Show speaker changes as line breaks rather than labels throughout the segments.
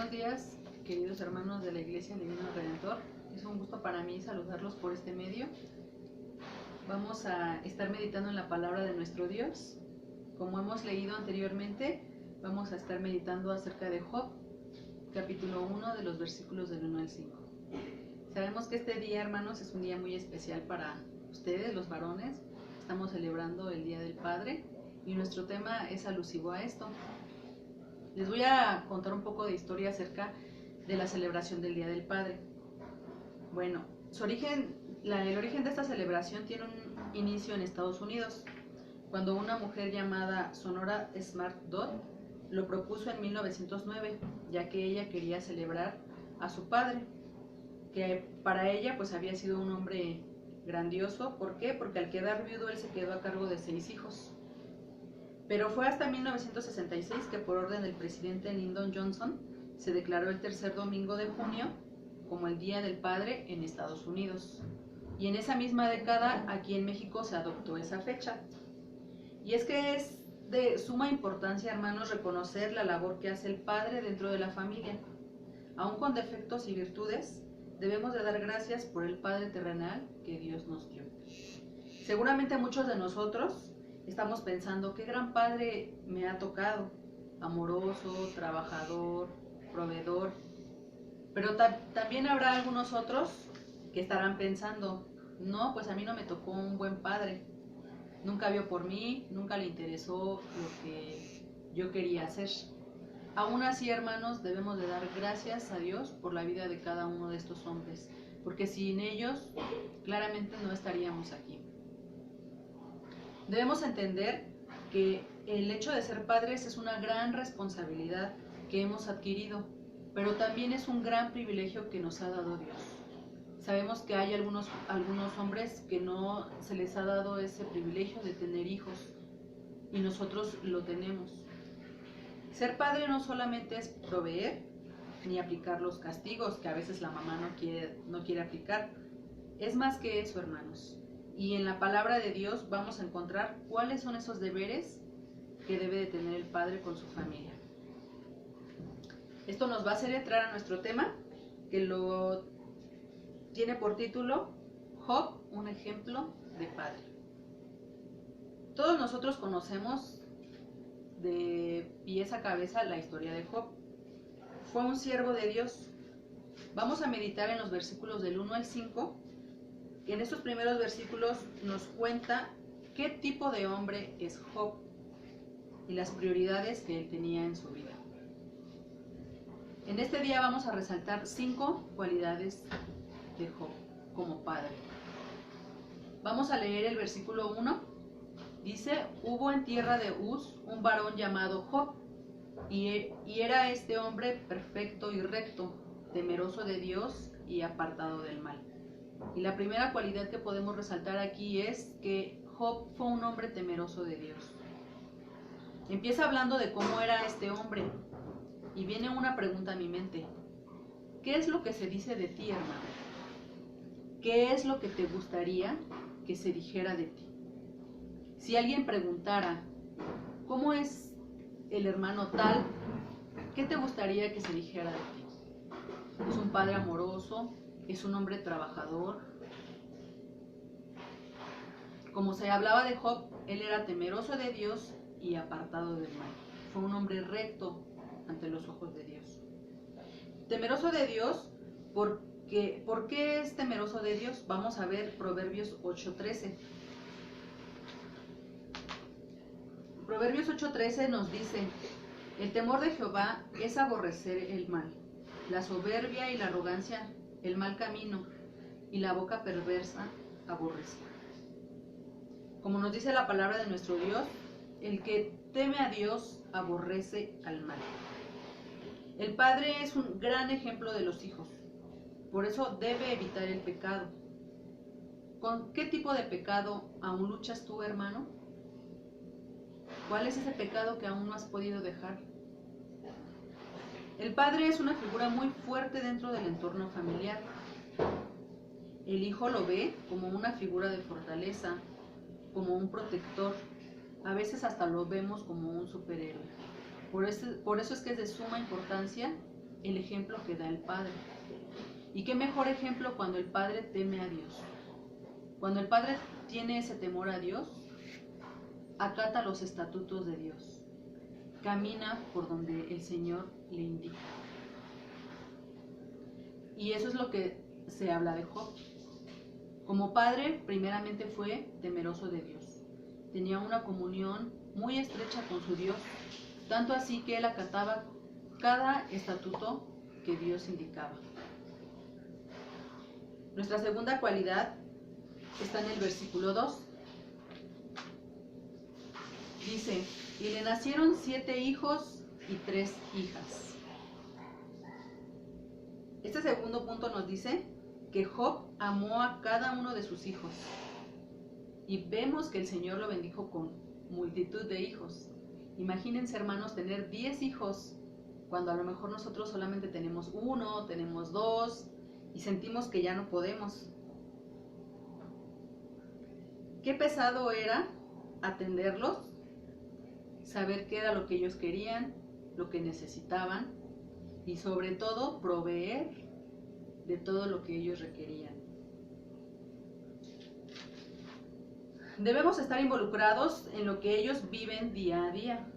buenos días, queridos hermanos de la Iglesia Divino Redentor. Es un gusto para mí saludarlos por este medio. Vamos a estar meditando en la palabra de nuestro Dios. Como hemos leído anteriormente, vamos a estar meditando acerca de Job, capítulo 1, de los versículos del 1 al 5. Sabemos que este día, hermanos, es un día muy especial para ustedes, los varones. Estamos celebrando el Día del Padre y nuestro tema es alusivo a esto. Les voy a contar un poco de historia acerca de la celebración del Día del Padre. Bueno, el origen de esta celebración tiene un inicio en Estados Unidos, cuando una mujer llamada Sonora Smart Dodd lo propuso en 1909, ya que ella quería celebrar a su padre, que para ella pues había sido un hombre grandioso. ¿Por qué? Porque al quedar viudo él se quedó a cargo de 6 hijos. Pero fue hasta 1966 que por orden del presidente Lyndon Johnson se declaró el tercer domingo de junio como el Día del Padre en Estados Unidos. Y en esa misma década aquí en México se adoptó esa fecha. Y es que es de suma importancia, hermanos, reconocer la labor que hace el padre dentro de la familia. Aún con defectos y virtudes, debemos de dar gracias por el Padre terrenal que Dios nos dio. Seguramente muchos de nosotros estamos pensando, qué gran padre me ha tocado, amoroso, trabajador, proveedor. Pero también habrá algunos otros que estarán pensando, no, pues a mí no me tocó un buen padre. Nunca vio por mí, nunca le interesó lo que yo quería hacer. Aún así, hermanos, debemos de dar gracias a Dios por la vida de cada uno de estos hombres, porque sin ellos claramente no estaríamos aquí. Debemos entender que el hecho de ser padres es una gran responsabilidad que hemos adquirido, pero también es un gran privilegio que nos ha dado Dios. Sabemos que hay algunos hombres que no se les ha dado ese privilegio de tener hijos, y nosotros lo tenemos. Ser padre no solamente es proveer ni aplicar los castigos que a veces la mamá no quiere aplicar. Es más que eso, hermanos. Y en la palabra de Dios vamos a encontrar cuáles son esos deberes que debe de tener el padre con su familia. Esto nos va a hacer entrar a nuestro tema, que lo tiene por título Job, un ejemplo de padre. Todos nosotros conocemos de pies a cabeza la historia de Job. Fue un siervo de Dios. Vamos a meditar en los versículos del 1 al 5. En estos primeros versículos nos cuenta qué tipo de hombre es Job y las prioridades que él tenía en su vida. En este día vamos a resaltar 5 cualidades de Job como padre. Vamos a leer el versículo 1. Dice, hubo en tierra de Uz un varón llamado Job, y era este hombre perfecto y recto, temeroso de Dios y apartado del mal. Y la primera cualidad que podemos resaltar aquí es que Job fue un hombre temeroso de Dios. Empieza hablando de cómo era este hombre, y viene una pregunta a mi mente. ¿Qué es lo que se dice de ti, hermano? ¿Qué es lo que te gustaría que se dijera de ti? Si alguien preguntara, ¿cómo es el hermano tal? ¿Qué te gustaría que se dijera de ti? ¿Es un padre amoroso? ¿Es un hombre trabajador? Como se hablaba de Job, él era temeroso de Dios y apartado del mal. Fue un hombre recto ante los ojos de Dios. Temeroso de Dios, ¿por qué es temeroso de Dios? Vamos a ver Proverbios 8:13. Proverbios 8:13 nos dice, el temor de Jehová es aborrecer el mal, la soberbia y la arrogancia, el mal camino, y la boca perversa aborrece. Como nos dice la palabra de nuestro Dios, el que teme a Dios aborrece al mal. El padre es un gran ejemplo de los hijos, por eso debe evitar el pecado. ¿Con qué tipo de pecado aún luchas tú, hermano? ¿Cuál es ese pecado que aún no has podido dejar? El padre es una figura muy fuerte dentro del entorno familiar. El hijo lo ve como una figura de fortaleza, como un protector. A veces hasta lo vemos como un superhéroe. Por eso es que es de suma importancia el ejemplo que da el Padre. ¿Y qué mejor ejemplo cuando el Padre teme a Dios? Cuando el Padre tiene ese temor a Dios, acata los estatutos de Dios, camina por donde el Señor le indica. Y eso es lo que se habla de Job. Como padre, primeramente fue temeroso de Dios. Tenía una comunión muy estrecha con su Dios, tanto así que él acataba cada estatuto que Dios indicaba. Nuestra segunda cualidad está en el versículo 2. Dice, y le nacieron 7 hijos y 3 hijas. Este segundo punto nos dice que Job amó a cada uno de sus hijos. Y vemos que el Señor lo bendijo con multitud de hijos. Imagínense, hermanos, tener 10 hijos cuando a lo mejor nosotros solamente tenemos 1, tenemos 2 y sentimos que ya no podemos. Qué pesado era atenderlos, saber qué era lo que ellos querían, lo que necesitaban y sobre todo proveer de todo lo que ellos requerían. Debemos estar involucrados en lo que ellos viven día a día.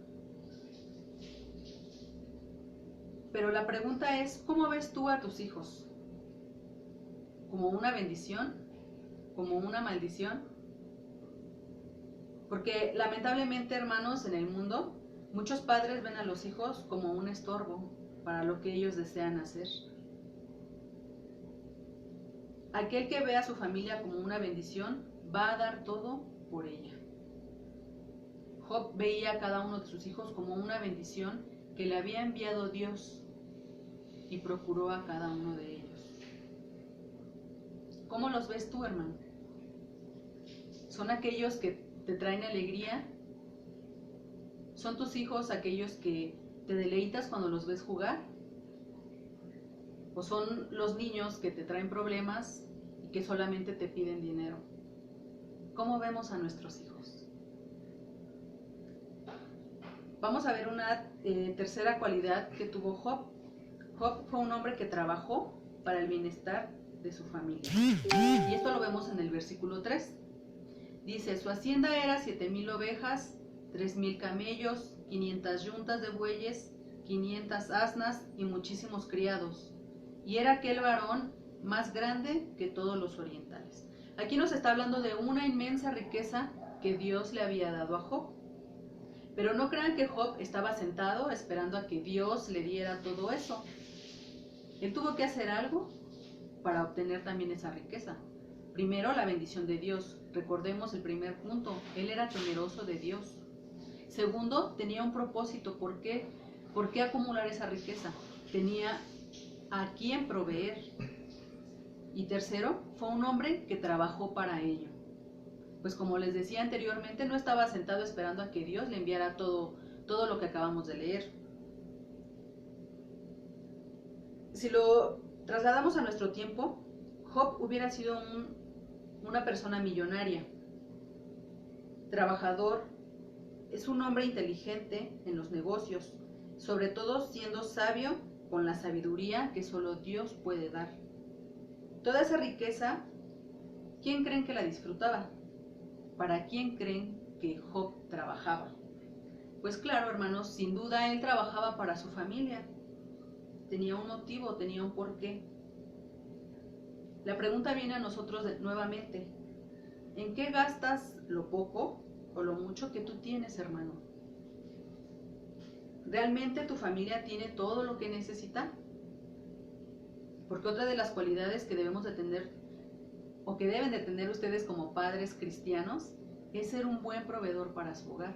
Pero la pregunta es, ¿cómo ves tú a tus hijos? ¿Como una bendición? ¿Como una maldición? Porque lamentablemente, hermanos, en el mundo, muchos padres ven a los hijos como un estorbo para lo que ellos desean hacer. Aquel que ve a su familia como una bendición, va a dar todo por ella. Job veía a cada uno de sus hijos como una bendición que le había enviado Dios y procuró a cada uno de ellos. ¿Cómo los ves tú, hermano? ¿Son aquellos que te traen alegría? ¿Son tus hijos aquellos que te deleitas cuando los ves jugar? ¿O son los niños que te traen problemas y que solamente te piden dinero? ¿Cómo vemos a nuestros hijos? Vamos a ver una tercera cualidad que tuvo Job. Job fue un hombre que trabajó para el bienestar de su familia. Y esto lo vemos en el versículo 3. Dice, su hacienda era 7,000 ovejas, 3,000 camellos, 500 yuntas de bueyes, 500 asnas y muchísimos criados. Y era aquel varón más grande que todos los orientales. Aquí nos está hablando de una inmensa riqueza que Dios le había dado a Job. Pero no crean que Job estaba sentado esperando a que Dios le diera todo eso. Él tuvo que hacer algo para obtener también esa riqueza. Primero, la bendición de Dios. Recordemos el primer punto. Él era temeroso de Dios. Segundo, tenía un propósito. ¿Por qué? ¿Por qué acumular esa riqueza? Tenía a quién proveer. Y tercero, fue un hombre que trabajó para ello. Pues como les decía anteriormente, no estaba sentado esperando a que Dios le enviara todo lo que acabamos de leer. Si lo trasladamos a nuestro tiempo, Job hubiera sido una persona millonaria, trabajador, es un hombre inteligente en los negocios, sobre todo siendo sabio con la sabiduría que solo Dios puede dar. Toda esa riqueza, ¿quién creen que la disfrutaba? ¿Para quién creen que Job trabajaba? Pues claro, hermanos, sin duda él trabajaba para su familia. Tenía un motivo, tenía un porqué. La pregunta viene a nosotros nuevamente. ¿En qué gastas lo poco o lo mucho que tú tienes, hermano? ¿Realmente tu familia tiene todo lo que necesita? Porque otra de las cualidades que debemos de tener o que deben de tener ustedes como padres cristianos es ser un buen proveedor para su hogar.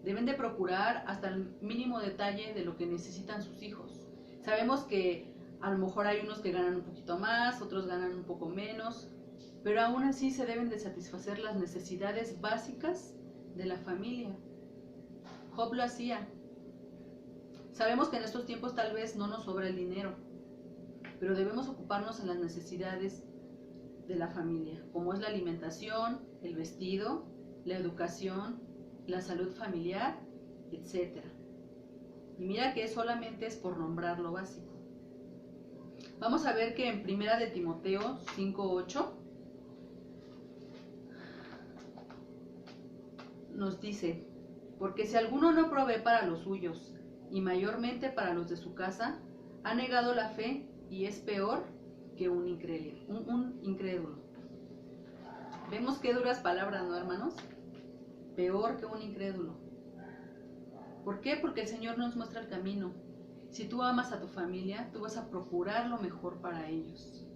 Deben de procurar hasta el mínimo detalle de lo que necesitan sus hijos. Sabemos que a lo mejor hay unos que ganan un poquito más, otros ganan un poco menos, pero aún así se deben de satisfacer las necesidades básicas de la familia. Job lo hacía. Sabemos que en estos tiempos tal vez no nos sobra el dinero, pero debemos ocuparnos en las necesidades de la familia, como es la alimentación, el vestido, la educación, la salud familiar, etc. Y mira que solamente es por nombrar lo básico. Vamos a ver que en 1 de Timoteo 5:8 nos dice: porque si alguno no provee para los suyos, y mayormente para los de su casa, ha negado la fe y es peor que un incrédulo. Vemos qué duras palabras, ¿no, hermanos? Peor que un incrédulo. ¿Por qué? Porque el Señor nos muestra el camino. Si tú amas a tu familia, tú vas a procurar lo mejor para ellos.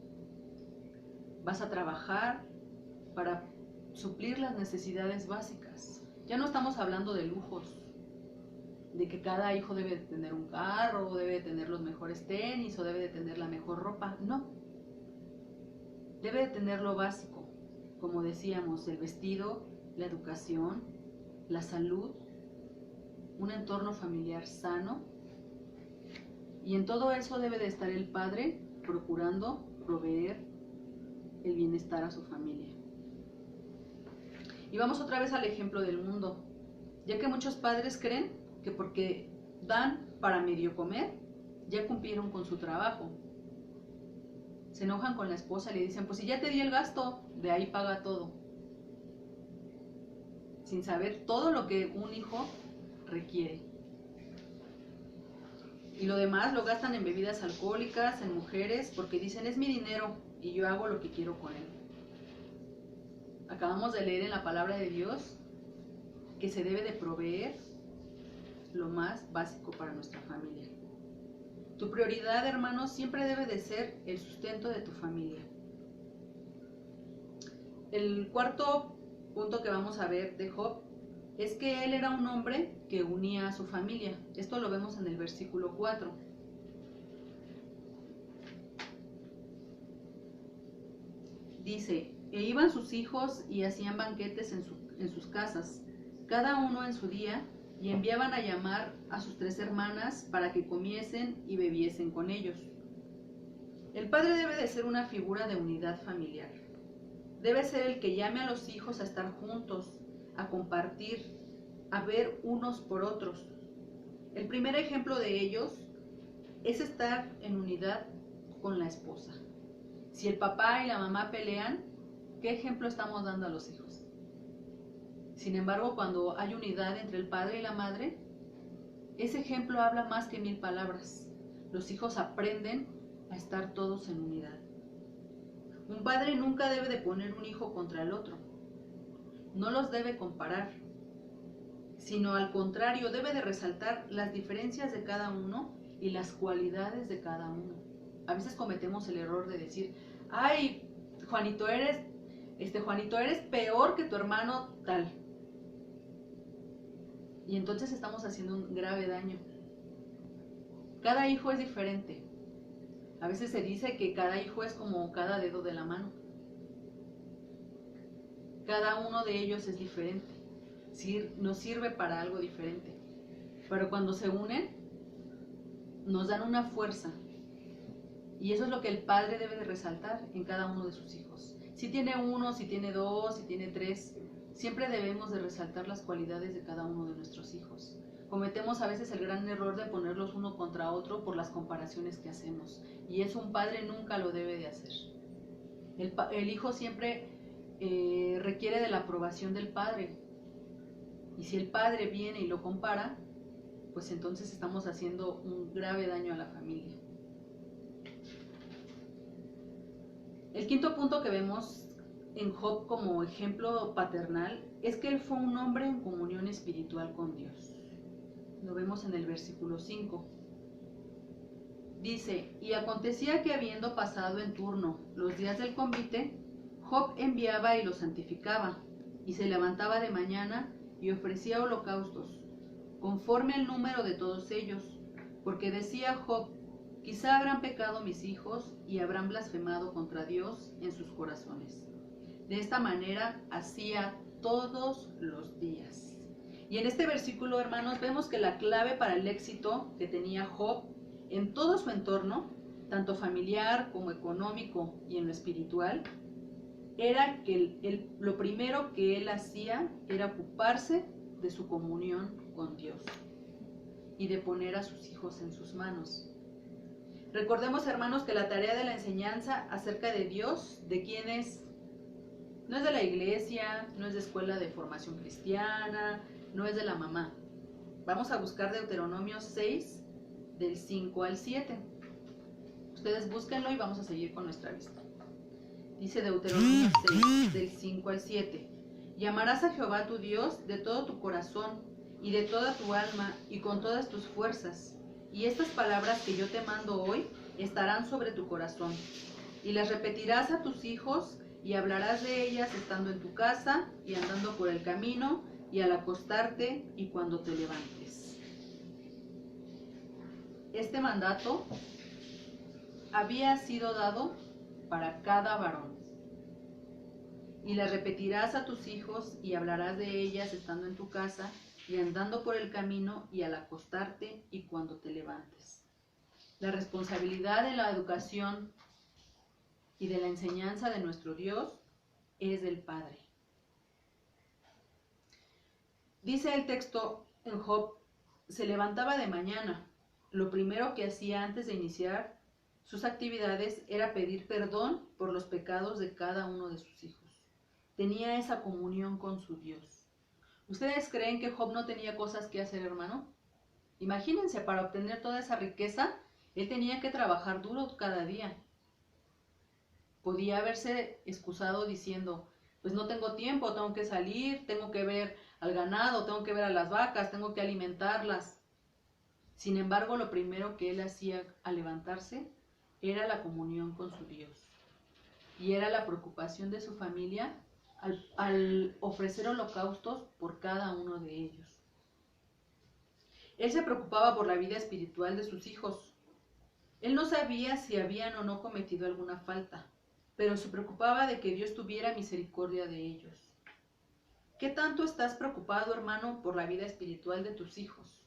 Vas a trabajar para suplir las necesidades básicas. Ya no estamos hablando de lujos, de que cada hijo debe de tener un carro, o debe de tener los mejores tenis, o debe de tener la mejor ropa. No. Debe de tener lo básico, como decíamos, el vestido, la educación, la salud, un entorno familiar sano. Y en todo eso debe de estar el padre procurando proveer el bienestar a su familia. Y vamos otra vez al ejemplo del mundo, ya que muchos padres creen que porque dan para medio comer, ya cumplieron con su trabajo. Se enojan con la esposa y le dicen: pues si ya te di el gasto, de ahí paga todo. Sin saber todo lo que un hijo requiere. Y lo demás lo gastan en bebidas alcohólicas, en mujeres, porque dicen: es mi dinero y yo hago lo que quiero con él. Acabamos de leer en la palabra de Dios que se debe de proveer lo más básico para nuestra familia. Tu prioridad, hermanos, siempre debe de ser el sustento de tu familia. El cuarto punto que vamos a ver de Job es que él era un hombre que unía a su familia. Esto lo vemos en el versículo 4. Dice: e iban sus hijos y hacían banquetes en sus casas, cada uno en su día, y enviaban a llamar a sus 3 hermanas para que comiesen y bebiesen con ellos. El padre debe de ser una figura de unidad familiar. Debe ser el que llame a los hijos a estar juntos, a compartir, a ver unos por otros. El primer ejemplo de ellos es estar en unidad con la esposa. Si el papá y la mamá pelean, ¿qué ejemplo estamos dando a los hijos? Sin embargo, cuando hay unidad entre el padre y la madre, ese ejemplo habla más que 1000 palabras. Los hijos aprenden a estar todos en unidad. Un padre nunca debe de poner un hijo contra el otro. No los debe comparar, sino al contrario, debe de resaltar las diferencias de cada uno y las cualidades de cada uno. A veces cometemos el error de decir: ay, Juanito, eres peor que tu hermano tal. Y entonces estamos haciendo un grave daño. Cada hijo es diferente. A veces se dice que cada hijo es como cada dedo de la mano. Cada uno de ellos es diferente. Nos sirve para algo diferente. Pero cuando se unen, nos dan una fuerza. Y eso es lo que el padre debe de resaltar en cada uno de sus hijos. Si tiene 1, si tiene 2, si tiene 3, siempre debemos de resaltar las cualidades de cada uno de nuestros hijos. Cometemos a veces el gran error de ponerlos uno contra otro por las comparaciones que hacemos. Y eso un padre nunca lo debe de hacer. El hijo siempre requiere de la aprobación del padre. Y si el padre viene y lo compara, pues entonces estamos haciendo un grave daño a la familia. El quinto punto que vemos en Job como ejemplo paternal es que él fue un hombre en comunión espiritual con Dios. Lo vemos en el versículo 5. Dice: y acontecía que habiendo pasado en turno los días del convite, Job enviaba y los santificaba, y se levantaba de mañana y ofrecía holocaustos, conforme al número de todos ellos, porque decía Job: quizá habrán pecado mis hijos y habrán blasfemado contra Dios en sus corazones. De esta manera hacía todos los días. Y en este versículo, hermanos, vemos que la clave para el éxito que tenía Job en todo su entorno, tanto familiar como económico y en lo espiritual, era que lo primero que él hacía era ocuparse de su comunión con Dios. y de poner a sus hijos en sus manos. Recordemos, hermanos, que la tarea de la enseñanza acerca de Dios, ¿de quién es? No es de la iglesia, no es de escuela de formación cristiana, no es de la mamá. Vamos a buscar Deuteronomio 6, del 5 al 7. Ustedes búsquenlo y vamos a seguir con nuestra vista. Dice Deuteronomio 6, del 5 al 7. Y amarás a Jehová tu Dios de todo tu corazón y de toda tu alma y con todas tus fuerzas. Y estas palabras que yo te mando hoy estarán sobre tu corazón. Y las repetirás a tus hijos y hablarás de ellas estando en tu casa y andando por el camino y al acostarte y cuando te levantes. Este mandato había sido dado para cada varón. Y las repetirás a tus hijos y hablarás de ellas estando en tu casa y andando por el camino y al acostarte y cuando te levantes. La responsabilidad de la educación y de la enseñanza de nuestro Dios es del Padre. Dice el texto en Job, se levantaba de mañana. Lo primero que hacía antes de iniciar sus actividades era pedir perdón por los pecados de cada uno de sus hijos. Tenía esa comunión con su Dios. ¿Ustedes creen que Job no tenía cosas que hacer, hermano? Imagínense, para obtener toda esa riqueza, él tenía que trabajar duro cada día. Podía haberse excusado diciendo, pues no tengo tiempo, tengo que salir, tengo que ver al ganado, tengo que ver a las vacas, tengo que alimentarlas. Sin embargo, lo primero que él hacía al levantarse era la comunión con su Dios. Y era la preocupación de su familia al ofrecer holocaustos por cada uno de ellos. Él se preocupaba por la vida espiritual de sus hijos. Él no sabía si habían o no cometido alguna falta, pero se preocupaba de que Dios tuviera misericordia de ellos. ¿Qué tanto estás preocupado, hermano, por la vida espiritual de tus hijos?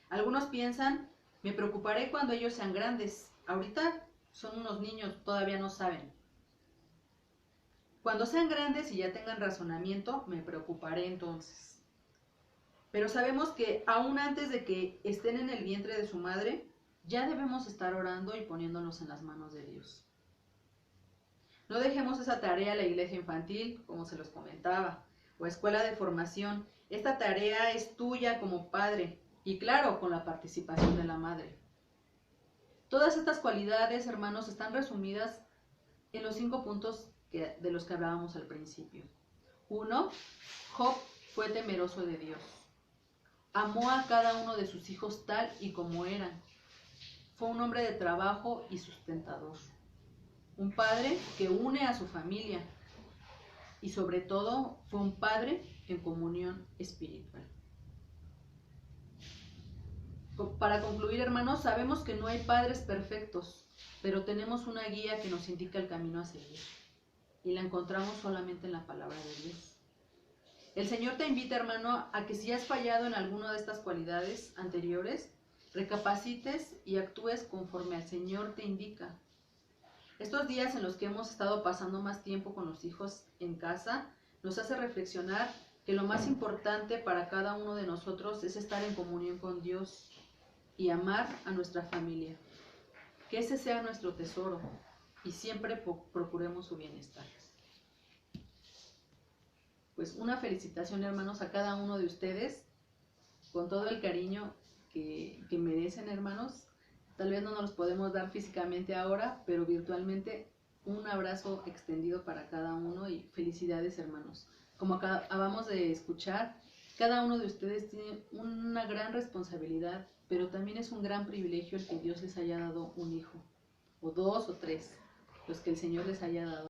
Algunos piensan, me preocuparé cuando ellos sean grandes. Ahorita son unos niños, todavía no saben. Cuando sean grandes y ya tengan razonamiento, me preocuparé entonces. Pero sabemos que aún antes de que estén en el vientre de su madre, ya debemos estar orando y poniéndonos en las manos de Dios. No dejemos esa tarea a la iglesia infantil, como se los comentaba, o escuela de formación. Esta tarea es tuya como padre, y claro, con la participación de la madre. Todas estas cualidades, hermanos, están resumidas en los 5 puntos de los que hablábamos al principio. 1. Job fue temeroso de Dios. Amó a cada uno de sus hijos tal y como eran. Fue un hombre de trabajo y sustentador. Un padre que une a su familia. Y sobre todo, fue un padre en comunión espiritual. Para concluir, hermanos, sabemos que no hay padres perfectos, pero tenemos una guía que nos indica el camino a seguir. Y la encontramos solamente en la palabra de Dios. El Señor te invita, hermano, a que si has fallado en alguna de estas cualidades anteriores, recapacites y actúes conforme al Señor te indica. Estos días en los que hemos estado pasando más tiempo con los hijos en casa, nos hace reflexionar que lo más importante para cada uno de nosotros es estar en comunión con Dios y amar a nuestra familia. Que ese sea nuestro tesoro y siempre procuremos su bienestar. Pues una felicitación, hermanos, a cada uno de ustedes, con todo el cariño que merecen, hermanos. Tal vez no nos los podemos dar físicamente ahora, pero virtualmente un abrazo extendido para cada uno y felicidades, hermanos. Como acabamos de escuchar, cada uno de ustedes tiene una gran responsabilidad, pero también es un gran privilegio el que Dios les haya dado un hijo, o 2 o 3, los que el Señor les haya dado.